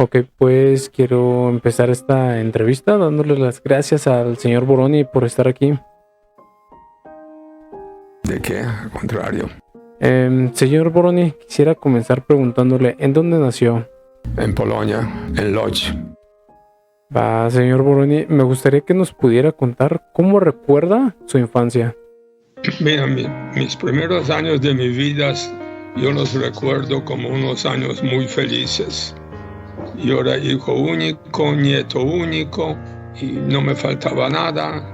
Ok, pues quiero empezar esta entrevista dándole las gracias al señor Boroni por estar aquí. ¿De qué? Al contrario. Señor Boroni, quisiera comenzar preguntándole, ¿en dónde nació? En Polonia, en Lodz. Señor Boroni, me gustaría que nos pudiera contar cómo recuerda su infancia. Mira, mis primeros años de mi vida, yo los recuerdo como unos años muy felices. Yo era hijo único, nieto único, y no me faltaba nada.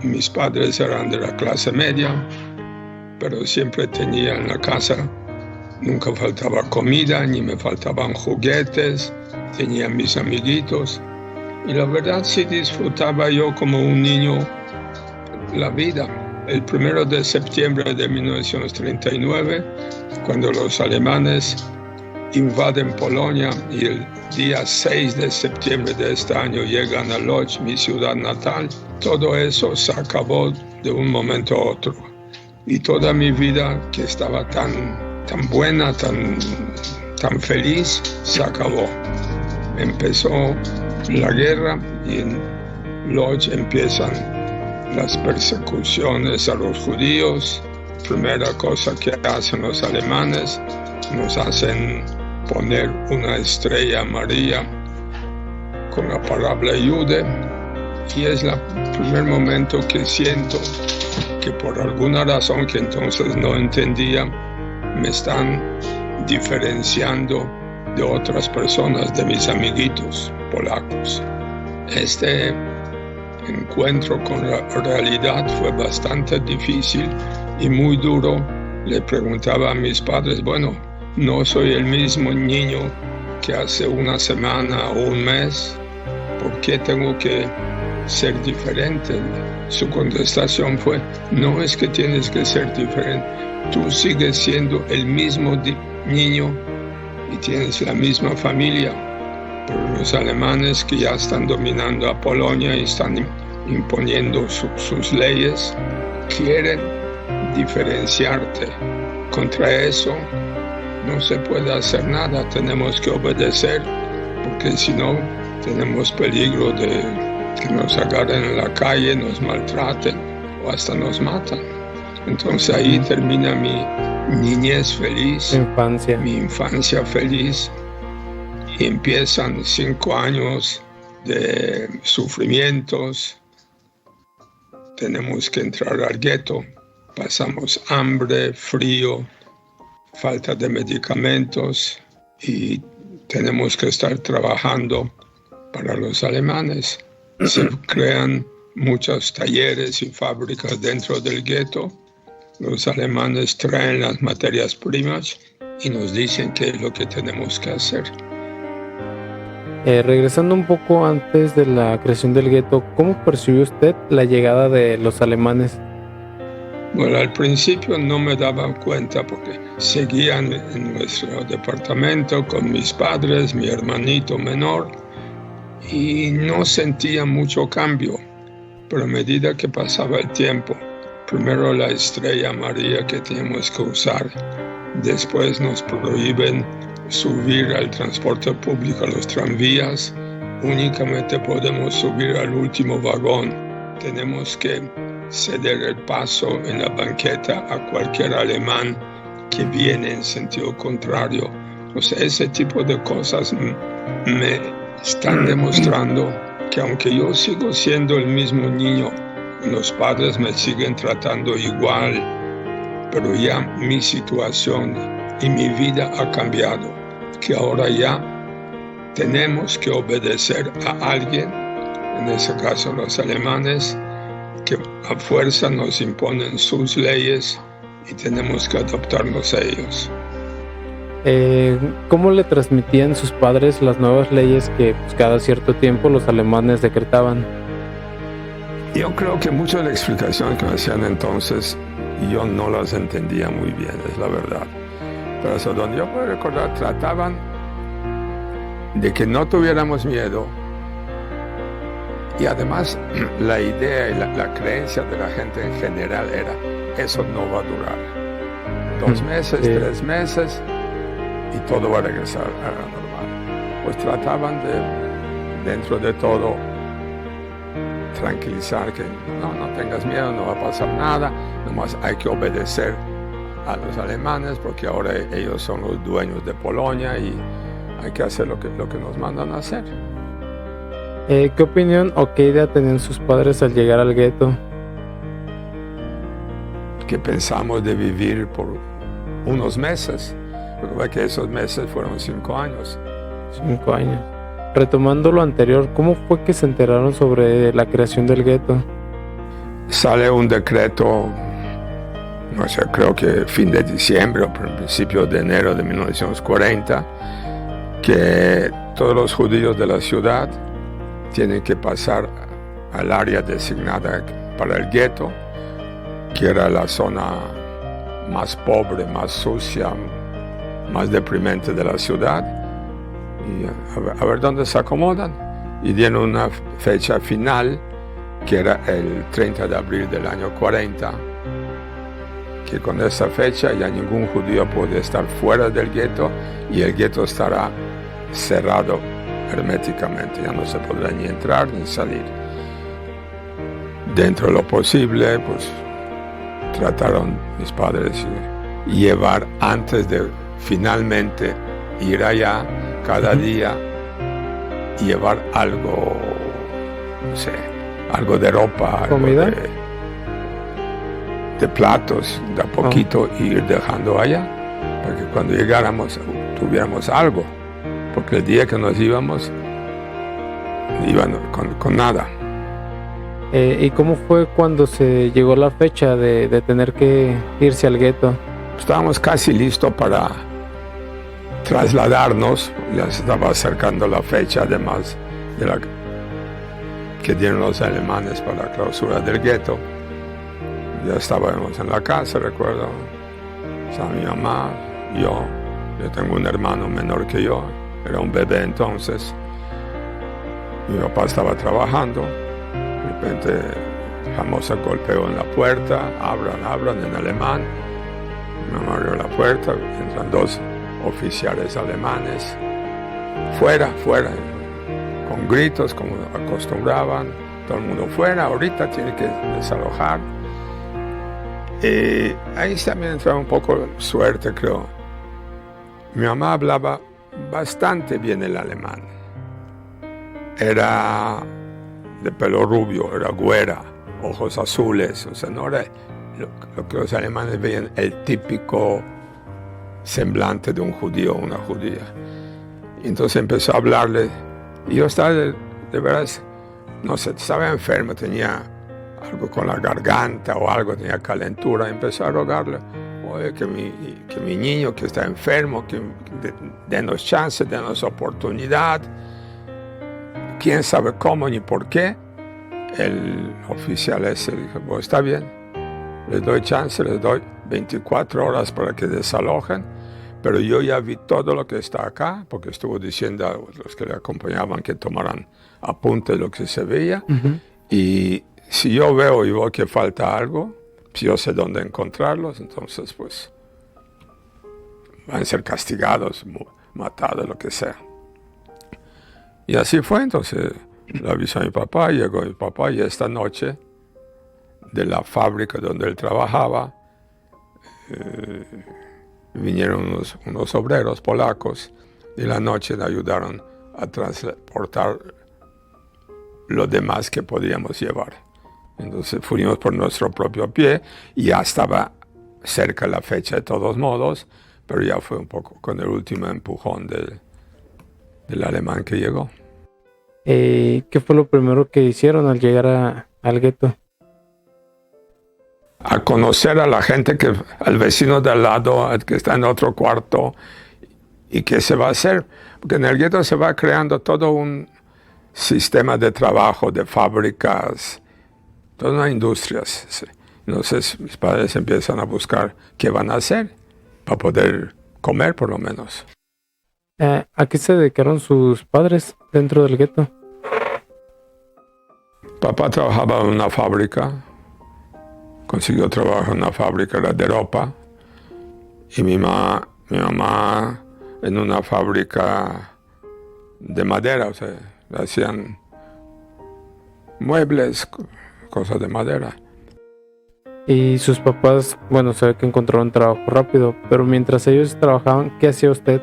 Mis padres eran de la clase media, pero siempre tenía en la casa, nunca faltaba comida, ni me faltaban juguetes, tenía mis amiguitos. Y la verdad sí disfrutaba yo como un niño la vida. El 1 de septiembre de 1939, cuando los alemanes invaden Polonia, y el día 6 de septiembre de este año llegan a Lodz, mi ciudad natal, todo eso se acabó de un momento a otro. Y toda mi vida, que estaba tan buena, tan feliz, se acabó. Empezó la guerra y en Lodz empiezan las persecuciones a los judíos. Primera cosa que hacen los alemanes, nos hacen poner una estrella amarilla con la palabra Jude, y es el primer momento que siento que por alguna razón que entonces no entendía, me están diferenciando de otras personas, de mis amiguitos polacos. Este encuentro con la realidad fue bastante difícil y muy duro. Le preguntaba a mis padres, bueno, no soy el mismo niño que hace una semana o un mes, ¿por qué tengo que ser diferente? Su contestación fue, no es que tienes que ser diferente, tú sigues siendo el mismo niño y tienes la misma familia, pero los alemanes que ya están dominando a Polonia y están imponiendo sus leyes, quieren diferenciarte. Contra eso no se puede hacer nada, tenemos que obedecer, porque si no tenemos peligro de que nos agarren en la calle, nos maltraten o hasta nos matan. Entonces ahí termina mi niñez feliz, mi infancia feliz, y empiezan 5 años de sufrimientos. Tenemos que entrar al gueto, pasamos hambre, frío, falta de medicamentos, y tenemos que estar trabajando para los alemanes. Se crean muchos talleres y fábricas dentro del gueto. Los alemanes traen las materias primas y nos dicen qué es lo que tenemos que hacer. Regresando un poco antes de la creación del gueto, ¿cómo percibió usted la llegada de los alemanes? Bueno, al principio no me daba cuenta porque seguían en nuestro departamento con mis padres, mi hermanito menor, y no sentía mucho cambio. Pero a medida que pasaba el tiempo, primero la estrella amarilla que teníamos que usar, después nos prohíben subir al transporte público, a los tranvías, únicamente podemos subir al último vagón. Tenemos que ceder el paso en la banqueta a cualquier alemán que viene en sentido contrario. O sea, ese tipo de cosas me están demostrando que aunque yo sigo siendo el mismo niño, los padres me siguen tratando igual, pero ya mi situación y mi vida ha cambiado, que ahora ya tenemos que obedecer a alguien, en ese caso los alemanes, que a fuerza nos imponen sus leyes y tenemos que adaptarnos a ellos. ¿Cómo le transmitían sus padres las nuevas leyes que cada cierto tiempo los alemanes decretaban? Yo creo que muchas de las explicaciones que me hacían entonces yo no las entendía muy bien, es la verdad. Pero eso, donde yo puedo recordar, trataban de que no tuviéramos miedo, y además la idea y la creencia de la gente en general era, eso no va a durar 2 meses, 3 meses, y todo va a regresar a la normal. pues trataban de, dentro de todo, tranquilizar que no tengas miedo, no va a pasar nada, nomás hay que obedecer a los alemanes porque ahora ellos son los dueños de Polonia y hay que hacer lo que nos mandan a hacer. ¿Qué opinión o qué idea tenían sus padres al llegar al gueto? Que pensamos de vivir por unos meses, pero que esos meses fueron 5 años. 5 años. Retomando lo anterior, ¿cómo fue que se enteraron sobre la creación del gueto? Sale un decreto, no sé, creo que fin de diciembre o principio de enero de 1940, que todos los judíos de la ciudad tienen que pasar al área designada para el gueto, que era la zona más pobre, más sucia, más deprimente de la ciudad, y a ver dónde se acomodan. Y dieron una fecha final, que era el 30 de abril del año 40, que con esa fecha ya ningún judío puede estar fuera del gueto y el gueto estará cerrado herméticamente, ya no se podrá ni entrar ni salir. Dentro de lo posible, pues trataron mis padres de llevar, antes de finalmente ir allá, cada día llevar algo, no sé, algo de ropa, ¿comida? Algo de platos, de a poquito ir dejando allá, para que cuando llegáramos tuviéramos algo, porque el día que nos íbamos, iban con nada. ¿Y cómo fue cuando se llegó la fecha de tener que irse al gueto? Estábamos casi listos para trasladarnos, ya se estaba acercando la fecha, además de la que dieron los alemanes para la clausura del gueto. Ya estábamos en la casa, recuerdo, estaba mi mamá, yo tengo un hermano menor que yo, era un bebé entonces, mi papá estaba trabajando, de repente famosa golpeó en la puerta, abran en alemán, mi mamá abrió la puerta, entran 2 oficiales alemanes, fuera, con gritos como acostumbraban, todo el mundo fuera, ahorita tiene que desalojar. Y ahí también entraba un poco de suerte, creo. Mi mamá hablaba bastante bien el alemán. Era de pelo rubio, era güera, ojos azules, o sea, no era lo que los alemanes veían, el típico semblante de un judío o una judía. Y entonces empezó a hablarle, y yo estaba de veras, no sé, estaba enfermo, tenía algo con la garganta o algo, tenía calentura, empezó a rogarle, oye, que mi niño que está enfermo, que denos chance, denos oportunidad, quién sabe cómo ni por qué. El oficial ese dijo, bueno, está bien, les doy chance, les doy 24 horas para que desalojen, pero yo ya vi todo lo que está acá, porque estuvo diciendo a los que le acompañaban que tomaran apunte de lo que se veía, y si yo veo que falta algo, si yo sé dónde encontrarlos, entonces pues van a ser castigados, matados, lo que sea. Y así fue, entonces le avisó a mi papá, llegó mi papá, y esta noche de la fábrica donde él trabajaba, vinieron unos obreros polacos y la noche le ayudaron a transportar lo demás que podíamos llevar. Entonces fuimos por nuestro propio pie y ya estaba cerca la fecha de todos modos, pero ya fue un poco con el último empujón del alemán que llegó. ¿Qué fue lo primero que hicieron al llegar al gueto? A conocer a la gente, al vecino de al lado, al que está en otro cuarto, y qué se va a hacer. Porque en el gueto se va creando todo un sistema de trabajo, de fábricas, toda una industria. Entonces mis padres empiezan a buscar qué van a hacer para poder comer por lo menos. ¿A qué se dedicaron sus padres dentro del gueto? Papá trabajaba en una fábrica, consiguió trabajo en una fábrica de ropa, y mi mamá en una fábrica de madera, o sea, hacían muebles, cosas de madera. Y sus papás, bueno, se ve que encontraron trabajo rápido, pero mientras ellos trabajaban, ¿qué hacía usted?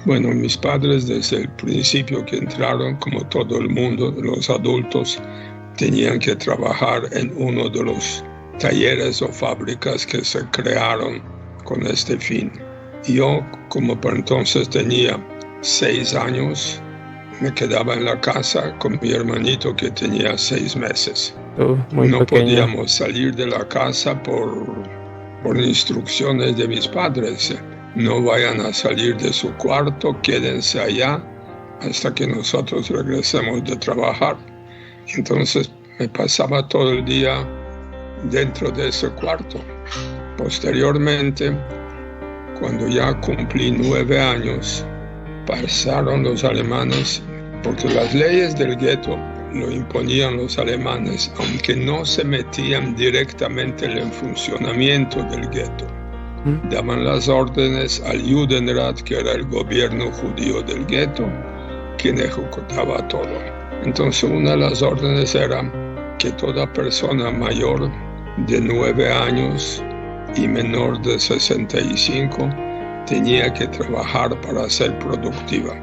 Bueno, mis padres desde el principio que entraron, como todo el mundo, los adultos, tenían que trabajar en uno de los talleres o fábricas que se crearon con este fin. Yo, como por entonces tenía 6 años, me quedaba en la casa con mi hermanito que tenía 6 meses. Muy no pequeño. Podíamos salir de la casa por instrucciones de mis padres. No vayan a salir de su cuarto, quédense allá hasta que nosotros regresemos de trabajar. Entonces me pasaba todo el día dentro de ese cuarto. Posteriormente, cuando ya cumplí 9 años, pasaron los alemanes, porque las leyes del gueto lo imponían los alemanes, aunque no se metían directamente en el funcionamiento del gueto. Daban las órdenes al Judenrat, que era el gobierno judío del gueto, quien ejecutaba todo. Entonces una de las órdenes era que toda persona mayor de 9 años y menor de 65 tenía que trabajar para ser productiva.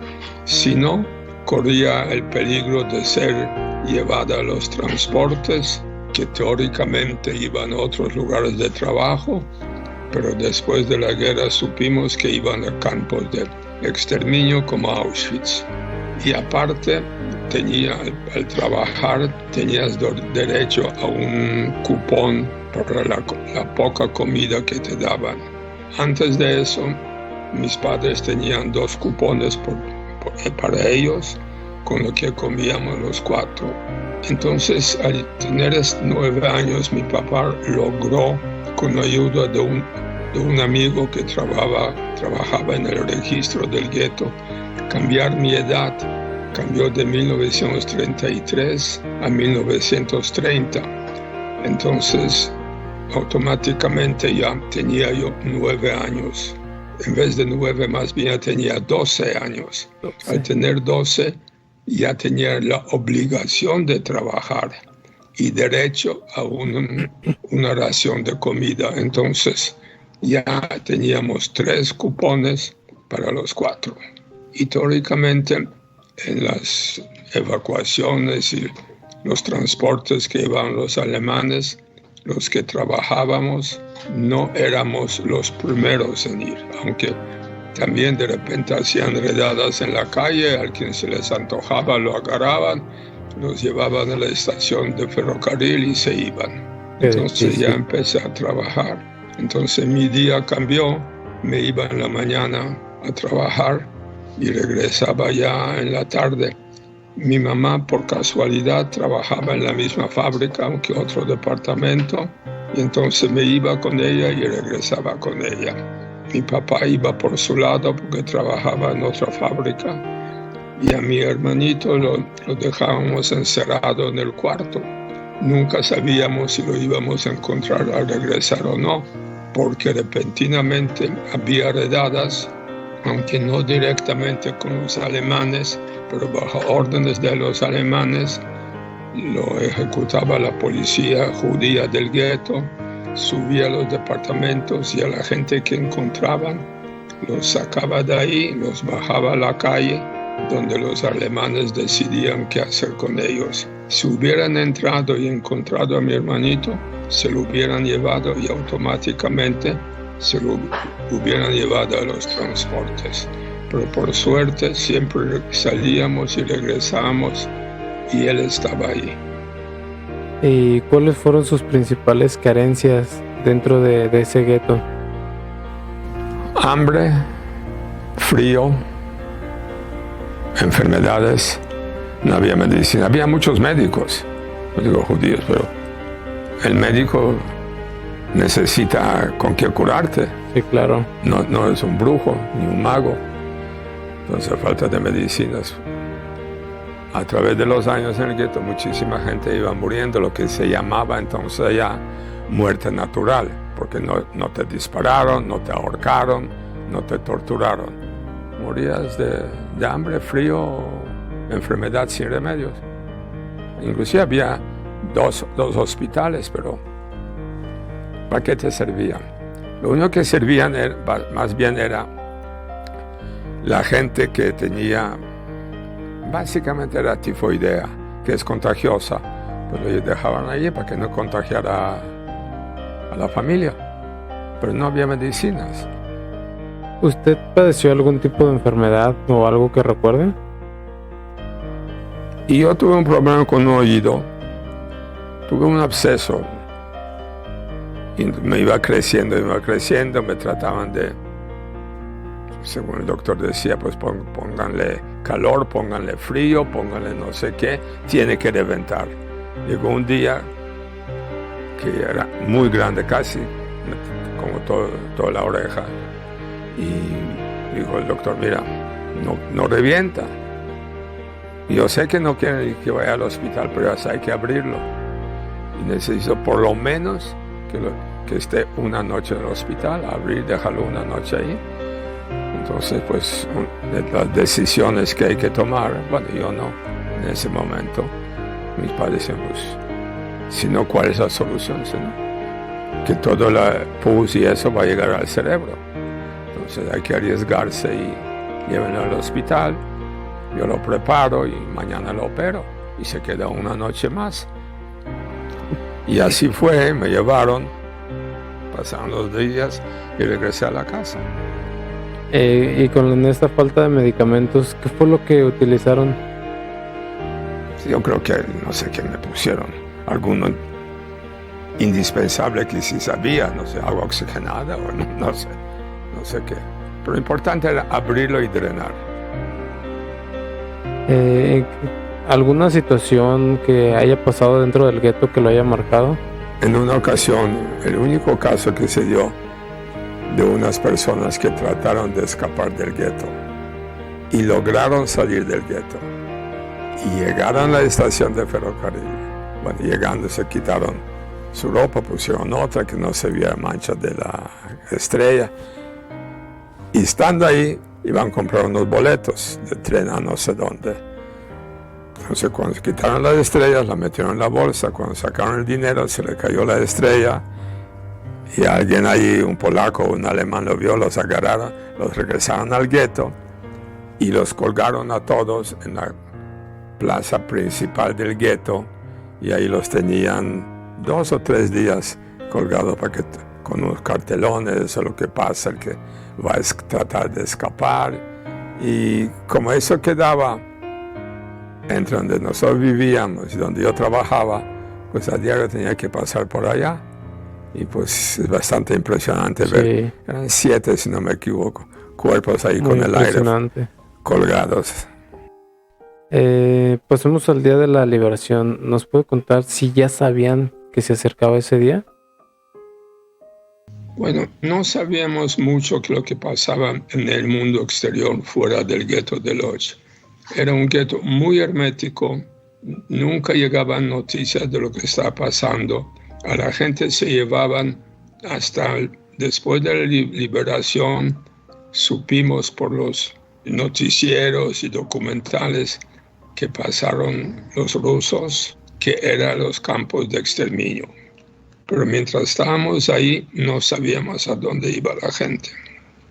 Si no, corría el peligro de ser llevada a los transportes, que teóricamente iban a otros lugares de trabajo, pero después de la guerra supimos que iban a campos de exterminio como Auschwitz. Y aparte, al trabajar tenías derecho a un cupón para la poca comida que te daban. Antes de eso, mis padres tenían 2 cupones para ellos, con lo que comíamos los 4. Entonces, al tener 9 años, mi papá logró, con la ayuda de un amigo que trabajaba en el registro del gueto, cambiar mi edad. Cambió de 1933 a 1930. Entonces, automáticamente ya tenía yo 9 años. En vez de 9, más bien tenía 12 años. Al tener 12, ya tenía la obligación de trabajar y derecho a una ración de comida. Entonces, ya teníamos 3 cupones para los 4. Y teóricamente, en las evacuaciones y los transportes que iban los alemanes, los que trabajábamos no éramos los primeros en ir, aunque también de repente hacían redadas en la calle, a quien se les antojaba lo agarraban, los llevaban a la estación de ferrocarril y se iban. Entonces ya empecé a trabajar. Entonces mi día cambió, me iba en la mañana a trabajar y regresaba ya en la tarde. Mi mamá, por casualidad, trabajaba en la misma fábrica, aunque otro departamento, y entonces me iba con ella y regresaba con ella. Mi papá iba por su lado porque trabajaba en otra fábrica, y a mi hermanito lo dejábamos encerrado en el cuarto. Nunca sabíamos si lo íbamos a encontrar al regresar o no, porque repentinamente había redadas, aunque no directamente con los alemanes, pero bajo órdenes de los alemanes. Lo ejecutaba la policía judía del gueto, subía a los departamentos y a la gente que encontraban los sacaba de ahí, los bajaba a la calle, donde los alemanes decidían qué hacer con ellos. Si hubieran entrado y encontrado a mi hermanito, se lo hubieran llevado y automáticamente se lo hubieran llevado a los transportes. Pero por suerte siempre salíamos y regresábamos y él estaba ahí. ¿Y cuáles fueron sus principales carencias dentro de ese gueto? Hambre, frío, enfermedades, no había medicina. Había muchos médicos, no digo judíos, pero el médico necesita con qué curarte. Sí, claro. No es un brujo ni un mago. Entonces, falta de medicinas. A través de los años en el gueto, muchísima gente iba muriendo, lo que se llamaba entonces ya muerte natural, porque no te dispararon, no te ahorcaron, no te torturaron. morías de hambre, frío, enfermedad sin remedios. Inclusive había dos hospitales, pero ¿para qué te servían? Lo único que servían más bien era la gente que tenía, básicamente era tifoidea, que es contagiosa, pues ellos dejaban allí para que no contagiara a la familia, pero no había medicinas. ¿Usted padeció algún tipo de enfermedad o algo que recuerde? Y yo tuve un problema con un oído, tuve un absceso, y me iba creciendo, me trataban de, según el doctor decía, pues pónganle calor, pónganle frío, pónganle no sé qué, tiene que reventar. Llegó un día que era muy grande, casi como toda la oreja, y dijo el doctor, mira, no revienta. Y yo sé que no quieren que vaya al hospital, pero ya hay que abrirlo. Y necesito por lo menos que esté una noche en el hospital, dejarlo una noche ahí. Entonces, pues, las decisiones que hay que tomar, bueno, yo no, en ese momento, mis padres decían, pues, si no, ¿cuál es la solución? Si no, que todo el pus y eso va a llegar al cerebro. Entonces hay que arriesgarse y llévenlo al hospital, yo lo preparo y mañana lo opero, y se queda una noche más. Y así fue, me llevaron, pasaron los días y regresé a la casa. Y con esta falta de medicamentos, ¿qué fue lo que utilizaron? Yo creo que, no sé qué me pusieron, alguno indispensable que sí sabía, no sé, agua oxigenada o no sé qué. Pero lo importante era abrirlo y drenar. ¿Alguna situación que haya pasado dentro del gueto que lo haya marcado? En una ocasión, el único caso que se dio de unas personas que trataron de escapar del gueto y lograron salir del gueto y llegaron a la estación de ferrocarril. Bueno, llegando se quitaron su ropa, pusieron otra que no se veía manchas de la estrella, y estando ahí iban a comprar unos boletos de tren a no sé dónde. Entonces cuando se quitaron las estrellas, la metieron en la bolsa, cuando sacaron el dinero se le cayó la estrella, y alguien ahí, un polaco o un alemán lo vio, los agarraron, los regresaron al gueto y los colgaron a todos en la plaza principal del gueto, y ahí los tenían 2 o 3 días colgados para que, con unos cartelones o lo que pasa, el que va a tratar de escapar. Y como eso quedaba entre donde nosotros vivíamos y donde yo trabajaba, pues a diario tenía que pasar por allá. Y pues es bastante impresionante ver, eran 7 si no me equivoco, cuerpos ahí con el aire colgados. Pasemos al día de la liberación. ¿Nos puede contar si ya sabían que se acercaba ese día? Bueno, no sabíamos mucho lo que pasaba en el mundo exterior fuera del gueto de Lodz. Era un gueto muy hermético, nunca llegaban noticias de lo que estaba pasando. A la gente se llevaban hasta después de la liberación. Supimos por los noticieros y documentales que pasaron los rusos, que eran los campos de exterminio. Pero mientras estábamos ahí no sabíamos a dónde iba la gente.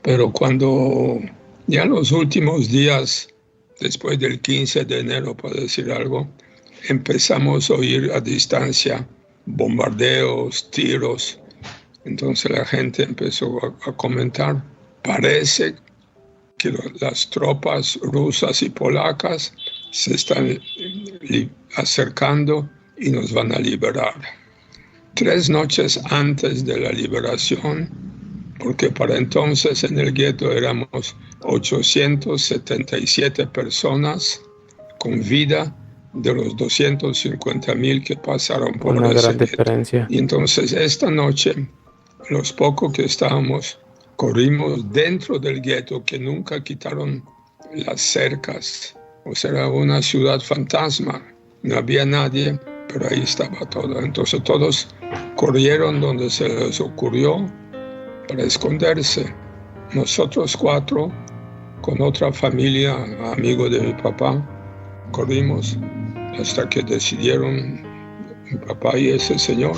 Pero cuando ya los últimos días, después del 15 de enero, por decir algo, empezamos a oír a distancia bombardeos, tiros. Entonces la gente empezó a comentar, parece que las tropas rusas y polacas se están acercando y nos van a liberar. 3 noches antes de la liberación, porque para entonces en el gueto éramos 877 personas con vida de los 250,000 que pasaron por una ese gran gueto. Diferencia. Y entonces esta noche, los pocos que estábamos, corrimos dentro del gueto, que nunca quitaron las cercas. O sea, era una ciudad fantasma, no había nadie, pero ahí estaba todo. Entonces todos corrieron donde se les ocurrió para esconderse. Nosotros 4 con otra familia, amigo de mi papá, corrimos hasta que decidieron mi papá y ese señor,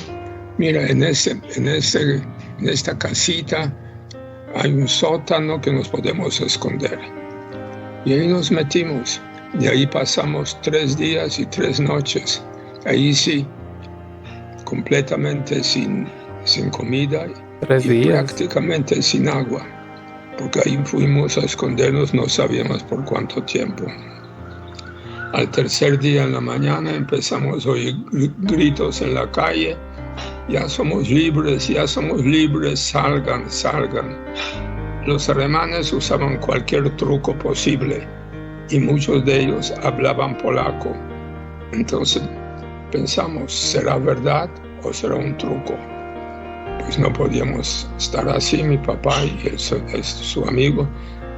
mira, en esta casita hay un sótano que nos podemos esconder. Y ahí nos metimos, y ahí pasamos 3 días y 3 noches. Ahí sí, completamente sin comida 3 y días. prácticamente sin agua, porque ahí fuimos a escondernos, no sabíamos por cuánto tiempo. Al tercer día en la mañana empezamos a oír gritos en la calle, ya somos libres, salgan. Los alemanes usaban cualquier truco posible y muchos de ellos hablaban polaco. Entonces pensamos, ¿será verdad o será un truco? Pues no podíamos estar así. Mi papá y su amigo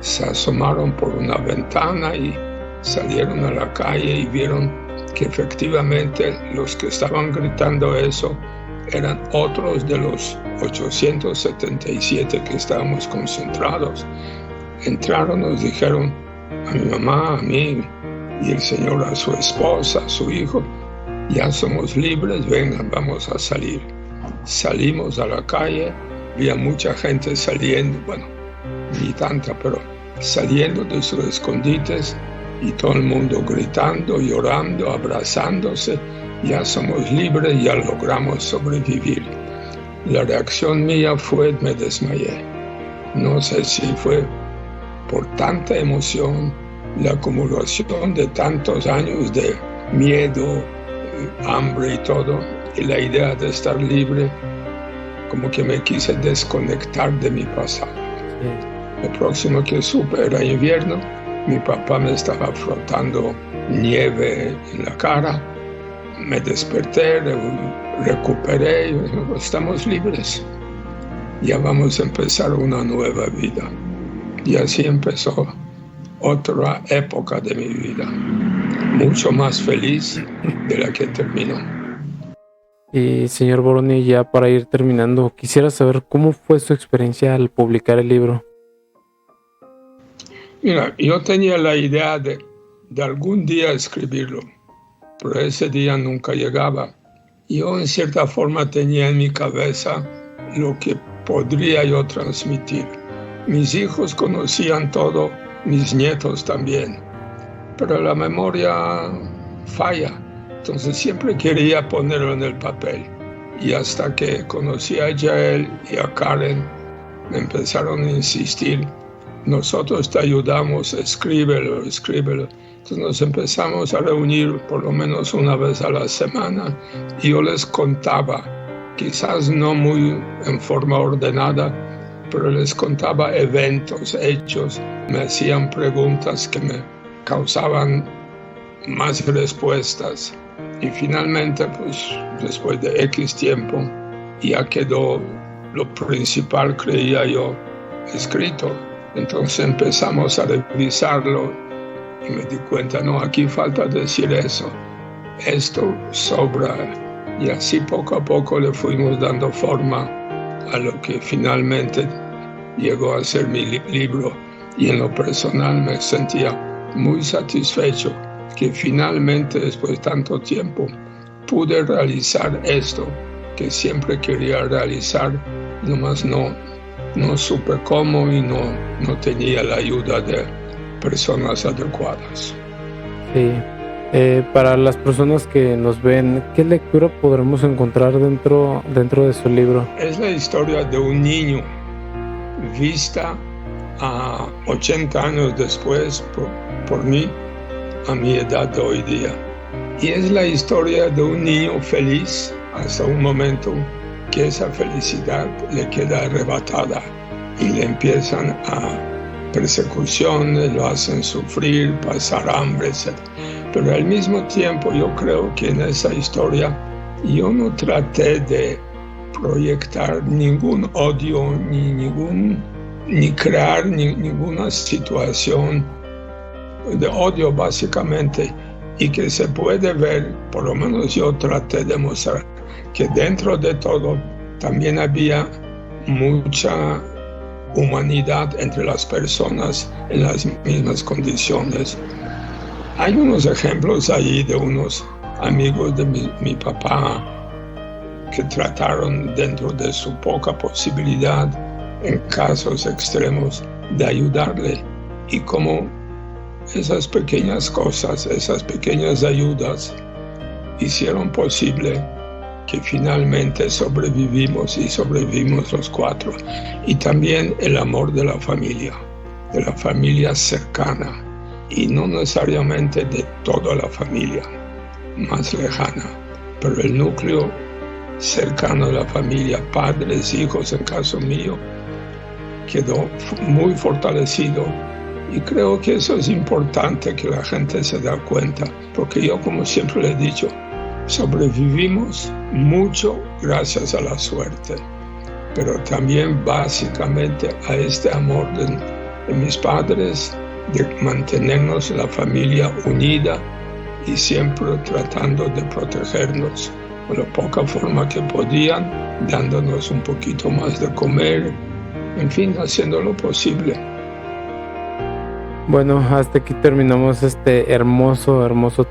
se asomaron por una ventana y salieron a la calle y vieron que efectivamente los que estaban gritando eso eran otros de los 877 que estábamos concentrados. Entraron, nos dijeron a mi mamá, a mí y el señor a su esposa, a su hijo, ya somos libres, vengan, vamos a salir. Salimos a la calle, había mucha gente saliendo, bueno, ni tanta, pero saliendo de sus escondites y todo el mundo gritando, llorando, abrazándose. Ya somos libres, ya logramos sobrevivir. La reacción mía fue, me desmayé. No sé si fue por tanta emoción, la acumulación de tantos años de miedo, hambre y todo, y la idea de estar libre, como que me quise desconectar de mi pasado. Lo próximo que supe era invierno, mi papá me estaba frotando nieve en la cara, me desperté, recuperé y estamos libres. Ya vamos a empezar una nueva vida. Y así empezó otra época de mi vida, mucho más feliz de la que terminó. Y señor Boroni, ya para ir terminando, quisiera saber cómo fue su experiencia al publicar el libro. Mira, yo tenía la idea de algún día escribirlo, pero ese día nunca llegaba. Yo en cierta forma tenía en mi cabeza lo que podría yo transmitir. Mis hijos conocían todo, mis nietos también, pero la memoria falla. Entonces siempre quería ponerlo en el papel. Y hasta que conocí a Yael y a Karen, me empezaron a insistir, nosotros te ayudamos, escríbelo. Entonces nos empezamos a reunir por lo menos una vez a la semana y yo les contaba, quizás no muy en forma ordenada, pero les contaba eventos, hechos, me hacían preguntas que me causaban más respuestas. Y finalmente, pues después de X tiempo, ya quedó lo principal, creía yo, escrito. Entonces empezamos a revisarlo y me di cuenta, no, aquí falta decir eso, esto sobra. Y así poco a poco le fuimos dando forma a lo que finalmente llegó a ser mi libro. Y en lo personal me sentía muy satisfecho que finalmente, después de tanto tiempo, pude realizar esto que siempre quería realizar, nomás no supe cómo y no tenía la ayuda de personas adecuadas. Sí. Para las personas que nos ven, ¿qué lectura podremos encontrar dentro de su libro? Es la historia de un niño vista a 80 años después por mí, a mi edad de hoy día. Y es la historia de un niño feliz hasta un momento que esa felicidad le queda arrebatada y le empiezan a persecuciones, lo hacen sufrir, pasar hambre, etc. Pero al mismo tiempo yo creo que en esa historia yo no traté de proyectar ningún odio ni crear ninguna situación de odio básicamente, y que se puede ver, por lo menos yo traté de mostrar que dentro de todo también había mucha humanidad entre las personas en las mismas condiciones. Hay unos ejemplos ahí de unos amigos de mi papá que trataron dentro de su poca posibilidad, en casos extremos, de ayudarle, y como esas pequeñas cosas, esas pequeñas ayudas hicieron posible que finalmente sobrevivimos los cuatro. Y también el amor de la familia cercana, y no necesariamente de toda la familia más lejana, pero el núcleo cercano de la familia, padres, hijos, en caso mío, quedó muy fortalecido. Y creo que eso es importante, que la gente se da cuenta, porque yo, como siempre le he dicho, sobrevivimos mucho gracias a la suerte, pero también básicamente a este amor de mis padres, de mantenernos la familia unida y siempre tratando de protegernos con la poca forma que podían, dándonos un poquito más de comer, en fin, haciendo lo posible. Bueno, hasta aquí terminamos este hermoso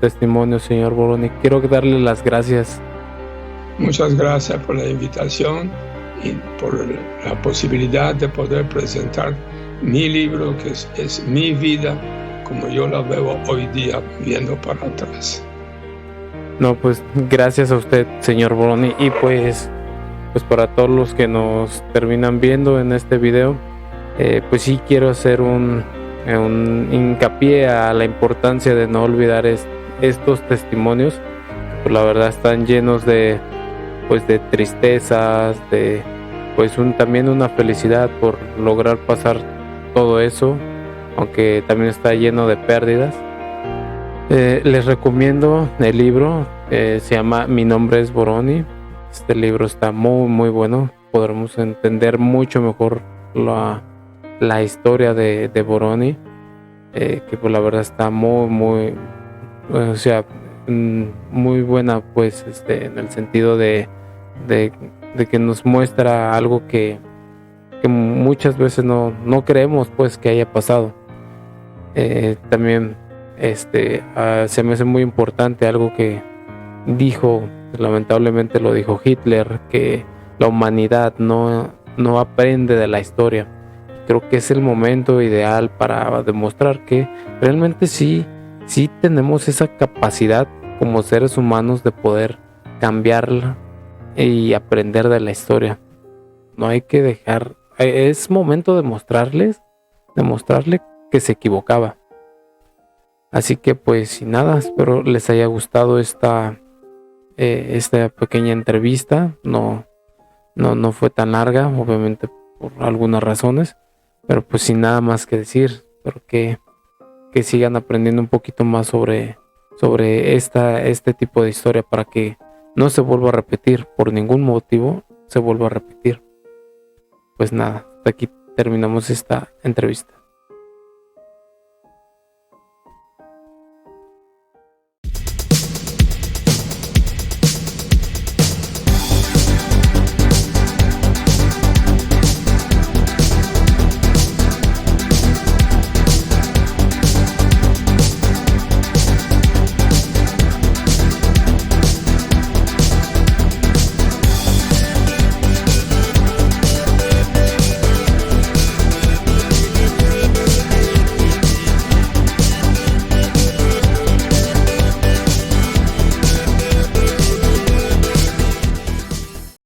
testimonio, señor Boroni. Quiero darle las gracias. Muchas gracias por la invitación y por la posibilidad de poder presentar mi libro, que es mi vida, como yo la veo hoy día, viendo para atrás. No, pues gracias a usted, señor Boroni. Y pues para todos los que nos terminan viendo en este video, pues sí quiero hacer un hincapié a la importancia de no olvidar estos testimonios. Pues la verdad están llenos de tristezas, de también una felicidad por lograr pasar todo eso, aunque también está lleno de pérdidas. Les recomiendo el libro, se llama Mi nombre es Boroni. Este libro está muy muy bueno. Podremos entender mucho mejor la historia de Boroni, que pues la verdad está muy muy buena, pues en el sentido de que nos muestra algo que muchas veces no creemos pues que haya pasado. También se me hace muy importante algo que dijo, lamentablemente lo dijo Hitler, que la humanidad no aprende de la historia. Creo que es el momento ideal para demostrar que realmente sí tenemos esa capacidad como seres humanos de poder cambiarla y aprender de la historia. No hay que dejar, es momento de demostrarle que se equivocaba. Así que pues sin nada, espero les haya gustado esta pequeña entrevista. No fue tan larga, obviamente por algunas razones, pero pues sin nada más que decir. Espero que sigan aprendiendo un poquito más sobre este tipo de historia, para que no se vuelva a repetir, por ningún motivo se vuelva a repetir. Pues nada, hasta aquí terminamos esta entrevista.